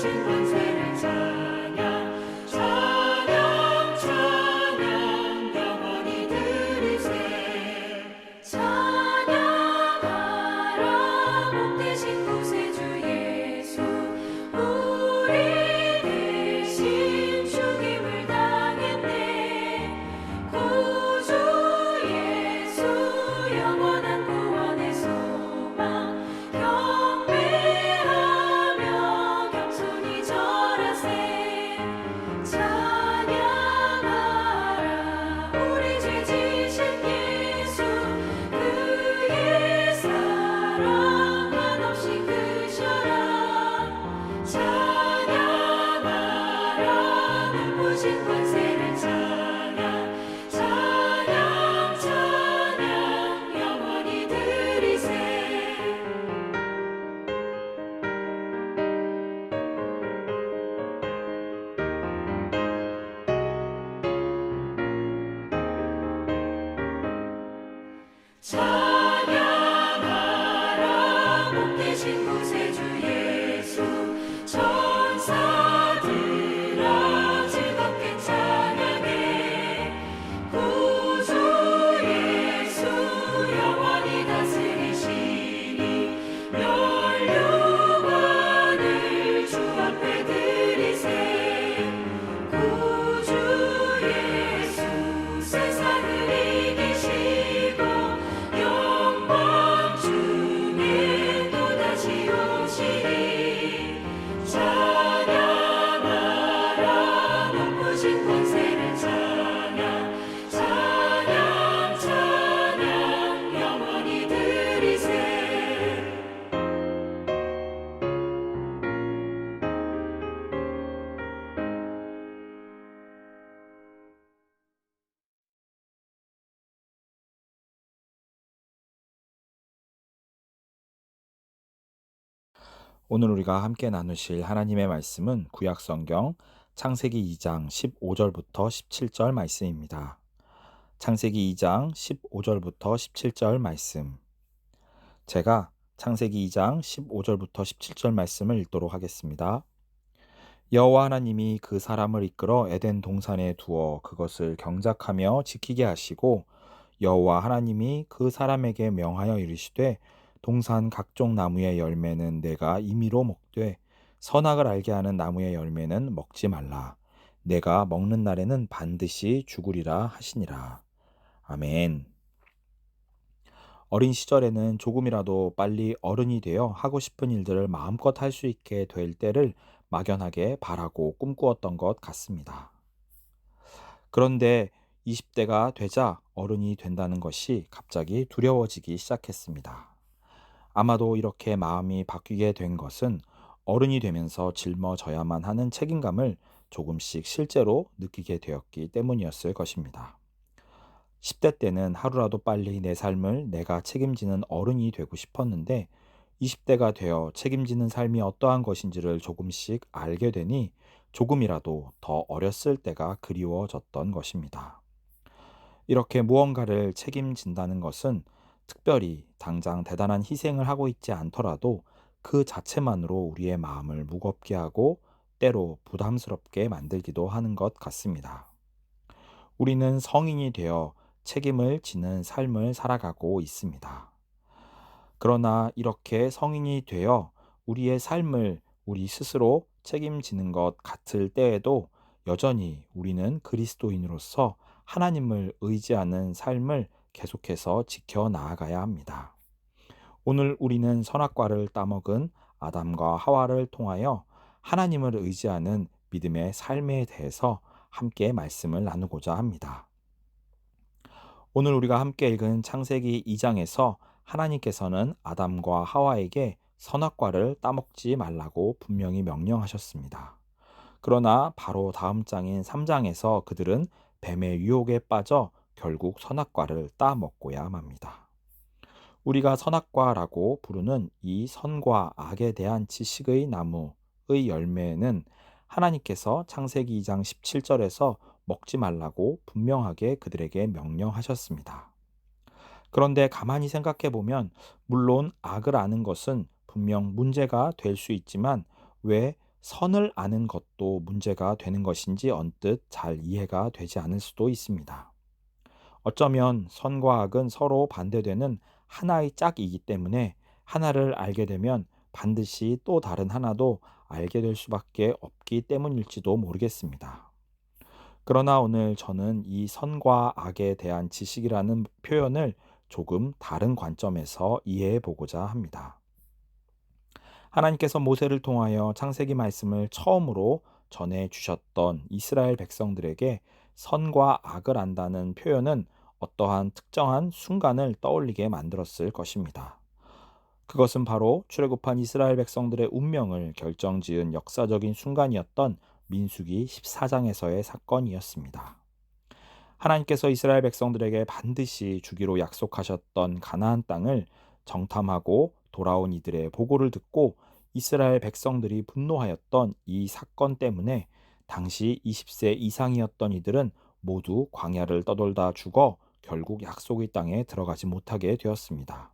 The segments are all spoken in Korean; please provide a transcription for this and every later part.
눈부신 권세를 찬양 찬양 찬양 영원히 들으세 찬양하라 복 대신 구세주 예수 우리 대신 죽임을 당했네 구주 예수 영원한 구원의 소망 경배하며 겸손히 절하세 찬양하라 우리 죄 지신 예수 그의 사랑 한없이 크셔라 찬양하라 눈부신 권세를 찬양 찬양 찬양 영원히 들으세 찬양하라 복 대신 구세주 예수 천사들아 즐겁게 찬양해 구주 예수 영원히 다스리시니 멸류관을 주 앞에 드리세 구주 예수 세상을 이기시고 영광 중에 또다시 오시리 찬양하라 높으신 권세를 찬양 찬양 찬양 영원히 들으세 오늘 우리가 함께 나누실 하나님의 말씀은 구약성경 창세기 2장 15절부터 17절 말씀입니다. 창세기 2장 15절부터 17절 말씀. 제가 창세기 2장 15절부터 17절 말씀을 읽도록 하겠습니다. 여호와 하나님이 그 사람을 이끌어 에덴 동산에 두어 그것을 경작하며 지키게 하시고 여호와 하나님이 그 사람에게 명하여 이르시되 동산 각종 나무의 열매는 내가 임의로 먹되 선악을 알게 하는 나무의 열매는 먹지 말라. 내가 먹는 날에는 반드시 죽으리라 하시니라. 아멘. 어린 시절에는 조금이라도 빨리 어른이 되어 하고 싶은 일들을 마음껏 할 수 있게 될 때를 막연하게 바라고 꿈꾸었던 것 같습니다. 그런데 20대가 되자 어른이 된다는 것이 갑자기 두려워지기 시작했습니다. 아마도 이렇게 마음이 바뀌게 된 것은 어른이 되면서 짊어져야만 하는 책임감을 조금씩 실제로 느끼게 되었기 때문이었을 것입니다. 10대 때는 하루라도 빨리 내 삶을 내가 책임지는 어른이 되고 싶었는데 20대가 되어 책임지는 삶이 어떠한 것인지를 조금씩 알게 되니 조금이라도 더 어렸을 때가 그리워졌던 것입니다. 이렇게 무언가를 책임진다는 것은 특별히 당장 대단한 희생을 하고 있지 않더라도 그 자체만으로 우리의 마음을 무겁게 하고 때로 부담스럽게 만들기도 하는 것 같습니다. 우리는 성인이 되어 책임을 지는 삶을 살아가고 있습니다. 그러나 이렇게 성인이 되어 우리의 삶을 우리 스스로 책임지는 것 같을 때에도 여전히 우리는 그리스도인으로서 하나님을 의지하는 삶을 계속해서 지켜나가야 합니다. 오늘 우리는 선악과를 따먹은 아담과 하와를 통하여 하나님을 의지하는 믿음의 삶에 대해서 함께 말씀을 나누고자 합니다. 오늘 우리가 함께 읽은 창세기 2장에서 하나님께서는 아담과 하와에게 선악과를 따먹지 말라고 분명히 명령하셨습니다. 그러나 바로 다음 장인 3장에서 그들은 뱀의 유혹에 빠져 결국 선악과를 따먹고야 맙니다. 우리가 선악과라고 부르는 이 선과 악에 대한 지식의 나무의 열매는 하나님께서 창세기 2장 17절에서 먹지 말라고 분명하게 그들에게 명령하셨습니다. 그런데 가만히 생각해 보면 물론 악을 아는 것은 분명 문제가 될 수 있지만 왜 선을 아는 것도 문제가 되는 것인지 언뜻 잘 이해가 되지 않을 수도 있습니다. 어쩌면 선과 악은 서로 반대되는 하나의 짝이기 때문에 하나를 알게 되면 반드시 또 다른 하나도 알게 될 수밖에 없기 때문일지도 모르겠습니다. 그러나 오늘 저는 이 선과 악에 대한 지식이라는 표현을 조금 다른 관점에서 이해해 보고자 합니다. 하나님께서 모세를 통하여 창세기 말씀을 처음으로 전해 주셨던 이스라엘 백성들에게 선과 악을 안다는 표현은 어떠한 특정한 순간을 떠올리게 만들었을 것입니다. 그것은 바로 출애굽한 이스라엘 백성들의 운명을 결정지은 역사적인 순간이었던 민수기 14장에서의 사건이었습니다. 하나님께서 이스라엘 백성들에게 반드시 주기로 약속하셨던 가나안 땅을 정탐하고 돌아온 이들의 보고를 듣고 이스라엘 백성들이 분노하였던 이 사건 때문에 당시 20세 이상이었던 이들은 모두 광야를 떠돌다 죽어 결국 약속의 땅에 들어가지 못하게 되었습니다.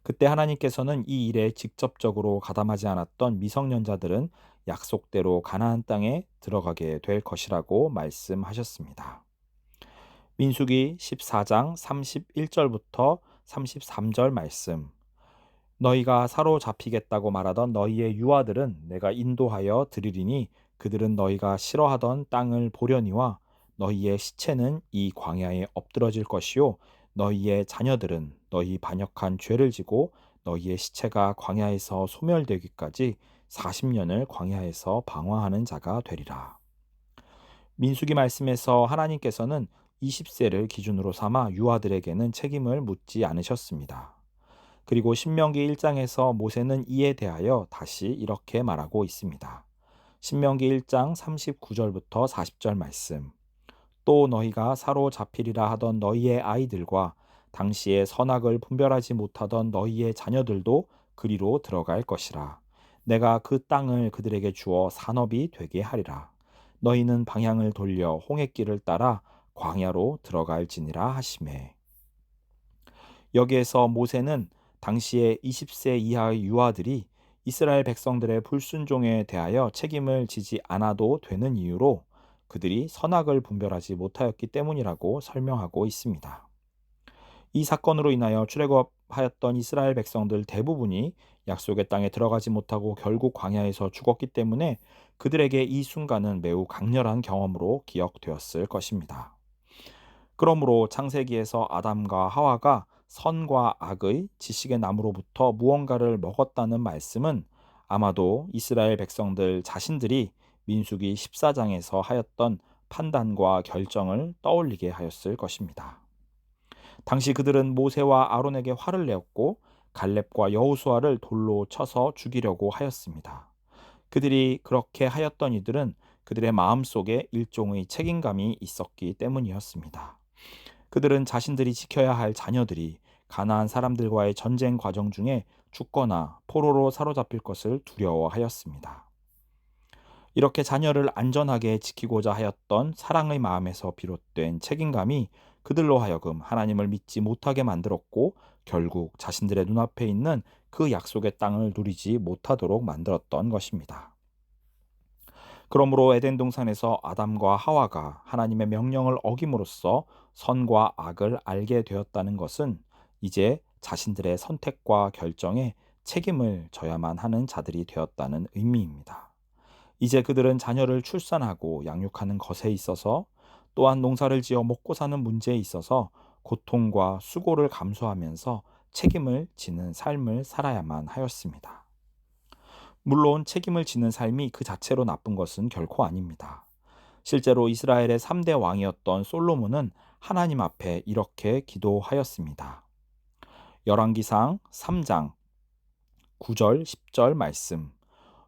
그때 하나님께서는 이 일에 직접적으로 가담하지 않았던 미성년자들은 약속대로 가나안 땅에 들어가게 될 것이라고 말씀하셨습니다. 민수기 14장 31절부터 33절 말씀. 너희가 사로잡히겠다고 말하던 너희의 유아들은 내가 인도하여 드리리니 그들은 너희가 싫어하던 땅을 보려니와 너희의 시체는 이 광야에 엎드러질 것이요 너희의 자녀들은 너희 반역한 죄를 지고 너희의 시체가 광야에서 소멸되기까지 40년을 광야에서 방황하는 자가 되리라. 민수기 말씀에서 하나님께서는 20세를 기준으로 삼아 유아들에게는 책임을 묻지 않으셨습니다. 그리고 신명기 1장에서 모세는 이에 대하여 다시 이렇게 말하고 있습니다. 신명기 1장 39절부터 40절 말씀. 또 너희가 사로잡히리라 하던 너희의 아이들과 당시에 선악을 분별하지 못하던 너희의 자녀들도 그리로 들어갈 것이라. 내가 그 땅을 그들에게 주어 산업이 되게 하리라. 너희는 방향을 돌려 홍해길을 따라 광야로 들어갈지니라 하시매. 여기에서 모세는 당시에 20세 이하의 유아들이 이스라엘 백성들의 불순종에 대하여 책임을 지지 않아도 되는 이유로 그들이 선악을 분별하지 못하였기 때문이라고 설명하고 있습니다. 이 사건으로 인하여 출애굽하였던 이스라엘 백성들 대부분이 약속의 땅에 들어가지 못하고 결국 광야에서 죽었기 때문에 그들에게 이 순간은 매우 강렬한 경험으로 기억되었을 것입니다. 그러므로 창세기에서 아담과 하와가 선과 악의 지식의 나무로부터 무언가를 먹었다는 말씀은 아마도 이스라엘 백성들 자신들이 민수기 14장에서 하였던 판단과 결정을 떠올리게 하였을 것입니다. 당시 그들은 모세와 아론에게 화를 내었고 갈렙과 여호수아를 돌로 쳐서 죽이려고 하였습니다. 그들이 그렇게 하였던 이들은 그들의 마음속에 일종의 책임감이 있었기 때문이었습니다. 그들은 자신들이 지켜야 할 자녀들이 가나안 사람들과의 전쟁 과정 중에 죽거나 포로로 사로잡힐 것을 두려워하였습니다. 이렇게 자녀를 안전하게 지키고자 하였던 사랑의 마음에서 비롯된 책임감이 그들로 하여금 하나님을 믿지 못하게 만들었고 결국 자신들의 눈앞에 있는 그 약속의 땅을 누리지 못하도록 만들었던 것입니다. 그러므로 에덴 동산에서 아담과 하와가 하나님의 명령을 어김으로써 선과 악을 알게 되었다는 것은 이제 자신들의 선택과 결정에 책임을 져야만 하는 자들이 되었다는 의미입니다. 이제 그들은 자녀를 출산하고 양육하는 것에 있어서 또한 농사를 지어 먹고 사는 문제에 있어서 고통과 수고를 감수하면서 책임을 지는 삶을 살아야만 하였습니다. 물론 책임을 지는 삶이 그 자체로 나쁜 것은 결코 아닙니다. 실제로 이스라엘의 3대 왕이었던 솔로몬은 하나님 앞에 이렇게 기도하였습니다. 열왕기상 3장 9절 10절 말씀.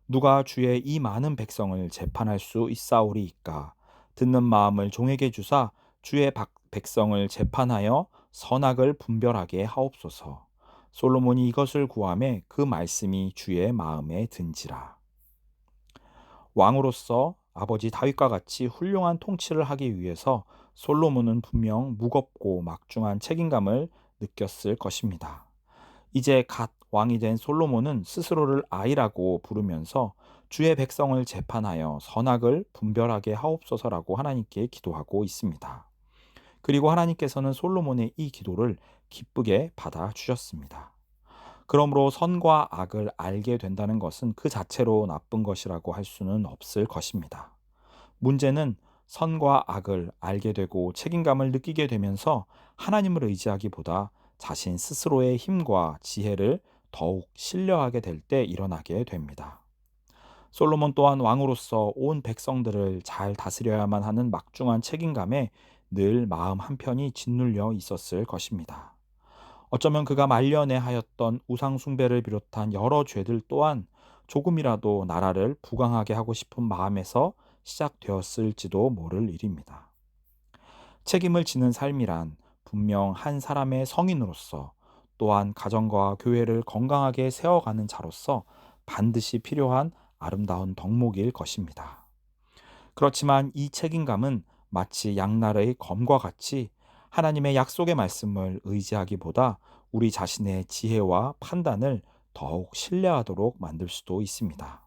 누가 주의 이 많은 백성을 재판할 수 있사오리이까. 듣는 마음을 종에게 주사 주의 백성을 재판하여 선악을 분별하게 하옵소서. 솔로몬이 이것을 구하매 그 말씀이 주의 마음에 든지라. 왕으로서 아버지 다윗과 같이 훌륭한 통치를 하기 위해서 솔로몬은 분명 무겁고 막중한 책임감을 느꼈을 것입니다. 이제 갓 왕이 된 솔로몬은 스스로를 아이라고 부르면서 주의 백성을 재판하여 선악을 분별하게 하옵소서라고 하나님께 기도하고 있습니다. 그리고 하나님께서는 솔로몬의 이 기도를 기쁘게 받아주셨습니다. 그러므로 선과 악을 알게 된다는 것은 그 자체로 나쁜 것이라고 할 수는 없을 것입니다. 문제는 선과 악을 알게 되고 책임감을 느끼게 되면서 하나님을 의지하기보다 자신 스스로의 힘과 지혜를 더욱 신뢰하게 될 때 일어나게 됩니다. 솔로몬 또한 왕으로서 온 백성들을 잘 다스려야만 하는 막중한 책임감에 늘 마음 한편이 짓눌려 있었을 것입니다. 어쩌면 그가 말년에 하였던 우상숭배를 비롯한 여러 죄들 또한 조금이라도 나라를 부강하게 하고 싶은 마음에서 시작되었을지도 모를 일입니다. 책임을 지는 삶이란 분명 한 사람의 성인으로서 또한 가정과 교회를 건강하게 세워가는 자로서 반드시 필요한 아름다운 덕목일 것입니다. 그렇지만 이 책임감은 마치 양날의 검과 같이 하나님의 약속의 말씀을 의지하기보다 우리 자신의 지혜와 판단을 더욱 신뢰하도록 만들 수도 있습니다.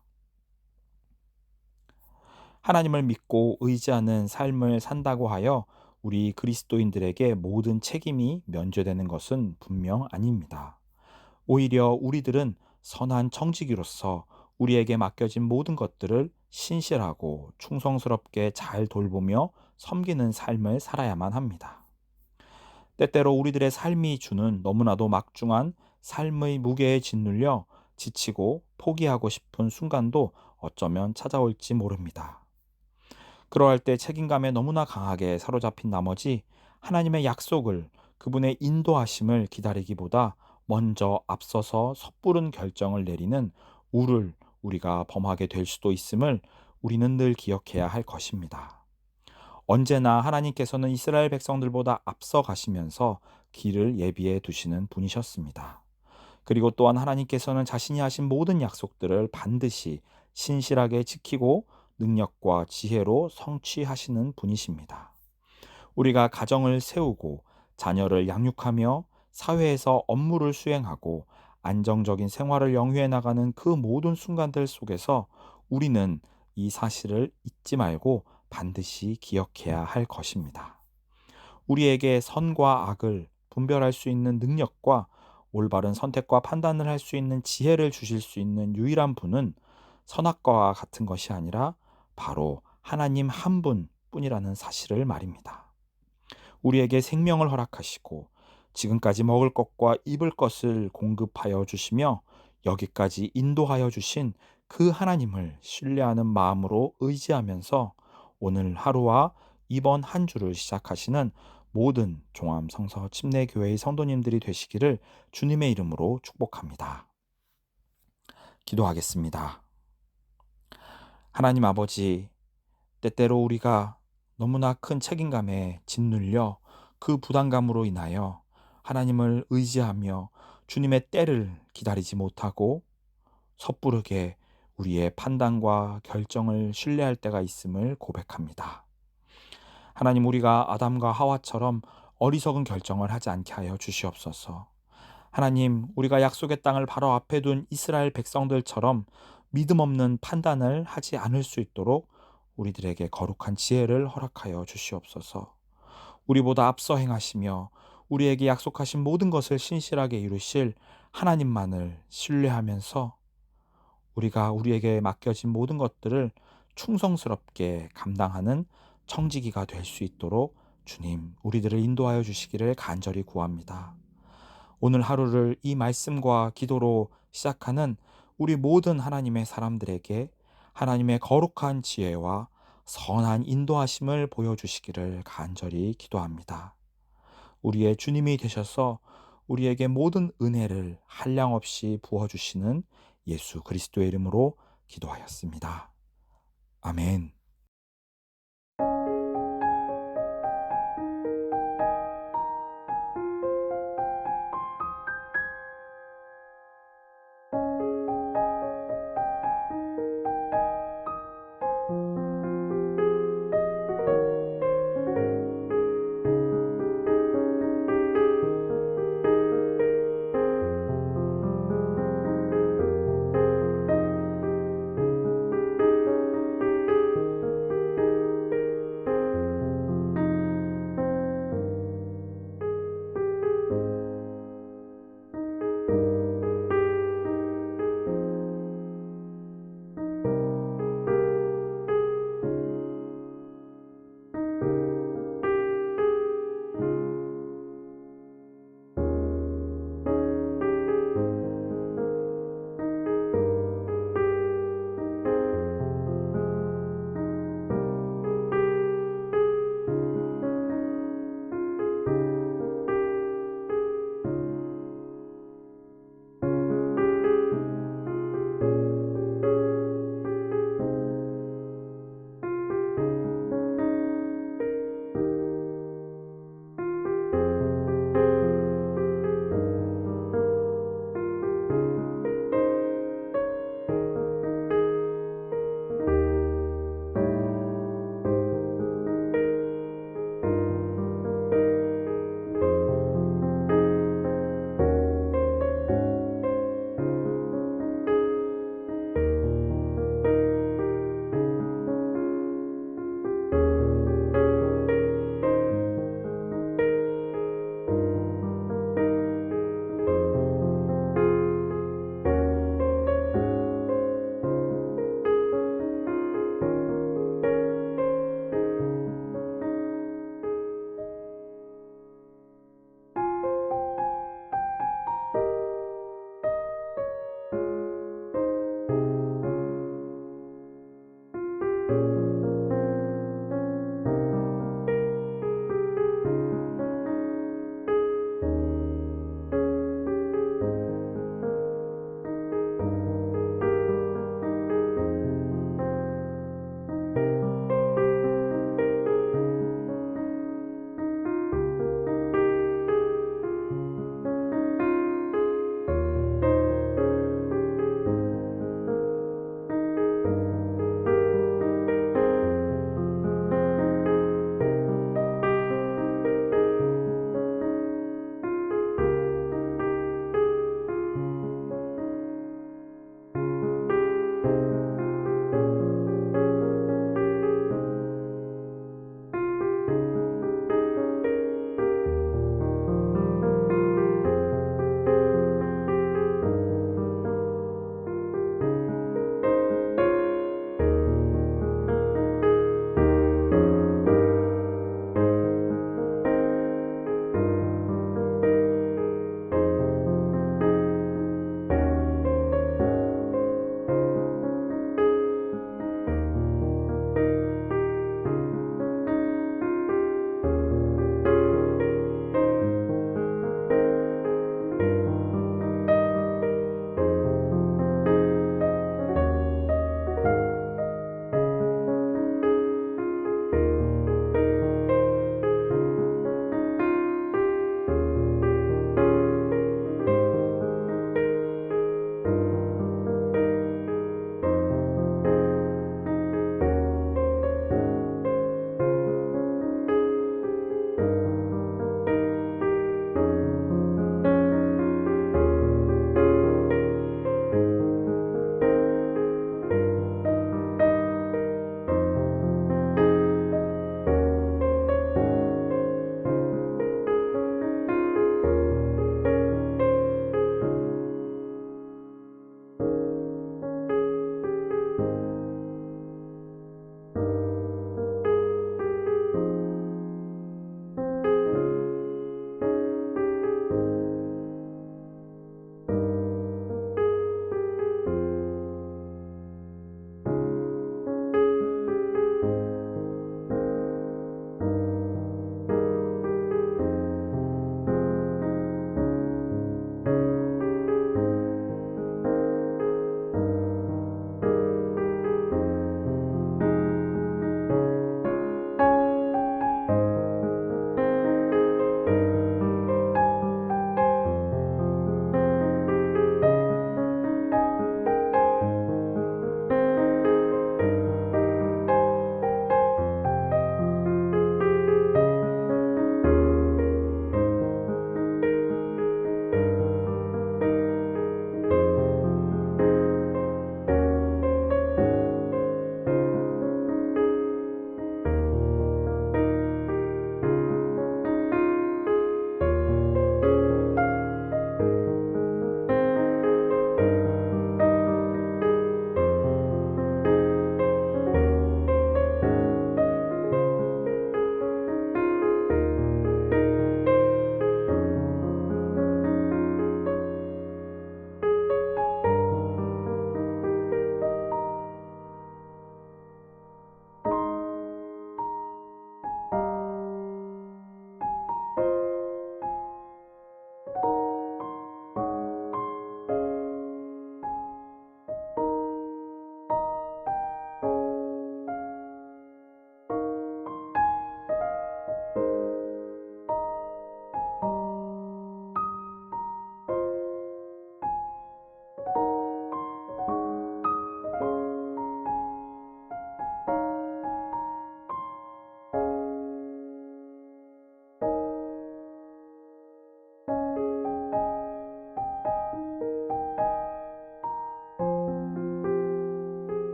하나님을 믿고 의지하는 삶을 산다고 하여 우리 그리스도인들에게 모든 책임이 면제되는 것은 분명 아닙니다. 오히려 우리들은 선한 청지기로서 우리에게 맡겨진 모든 것들을 신실하고 충성스럽게 잘 돌보며 섬기는 삶을 살아야만 합니다. 때때로 우리들의 삶이 주는 너무나도 막중한 삶의 무게에 짓눌려 지치고 포기하고 싶은 순간도 어쩌면 찾아올지 모릅니다. 그러할 때 책임감에 너무나 강하게 사로잡힌 나머지 하나님의 약속을, 그분의 인도하심을 기다리기보다 먼저 앞서서 섣부른 결정을 내리는 우를 우리가 범하게 될 수도 있음을 우리는 늘 기억해야 할 것입니다. 언제나 하나님께서는 이스라엘 백성들보다 앞서 가시면서 길을 예비해 두시는 분이셨습니다. 그리고 또한 하나님께서는 자신이 하신 모든 약속들을 반드시 신실하게 지키고 능력과 지혜로 성취하시는 분이십니다. 우리가 가정을 세우고 자녀를 양육하며 사회에서 업무를 수행하고 안정적인 생활을 영위해 나가는 그 모든 순간들 속에서 우리는 이 사실을 잊지 말고 반드시 기억해야 할 것입니다. 우리에게 선과 악을 분별할 수 있는 능력과 올바른 선택과 판단을 할 수 있는 지혜를 주실 수 있는 유일한 분은 선악과와 같은 것이 아니라 바로 하나님 한 분뿐이라는 사실을 말입니다. 우리에게 생명을 허락하시고 지금까지 먹을 것과 입을 것을 공급하여 주시며 여기까지 인도하여 주신 그 하나님을 신뢰하는 마음으로 의지하면서 오늘 하루와 이번 한 주를 시작하시는 모든 종암성서 침례교회의 성도님들이 되시기를 주님의 이름으로 축복합니다. 기도하겠습니다. 하나님 아버지, 때때로 우리가 너무나 큰 책임감에 짓눌려 그 부담감으로 인하여 하나님을 의지하며 주님의 때를 기다리지 못하고 섣부르게 우리의 판단과 결정을 신뢰할 때가 있음을 고백합니다. 하나님, 우리가 아담과 하와처럼 어리석은 결정을 하지 않게 하여 주시옵소서. 하나님, 우리가 약속의 땅을 바로 앞에 둔 이스라엘 백성들처럼 믿음 없는 판단을 하지 않을 수 있도록 우리들에게 거룩한 지혜를 허락하여 주시옵소서. 우리보다 앞서 행하시며 우리에게 약속하신 모든 것을 신실하게 이루실 하나님만을 신뢰하면서 우리가 우리에게 맡겨진 모든 것들을 충성스럽게 감당하는 청지기가 될 수 있도록 주님, 우리들을 인도하여 주시기를 간절히 구합니다. 오늘 하루를 이 말씀과 기도로 시작하는 우리 모든 하나님의 사람들에게 하나님의 거룩한 지혜와 선한 인도하심을 보여주시기를 간절히 기도합니다. 우리의 주님이 되셔서 우리에게 모든 은혜를 한량없이 부어주시는 예수 그리스도의 이름으로 기도하였습니다. 아멘.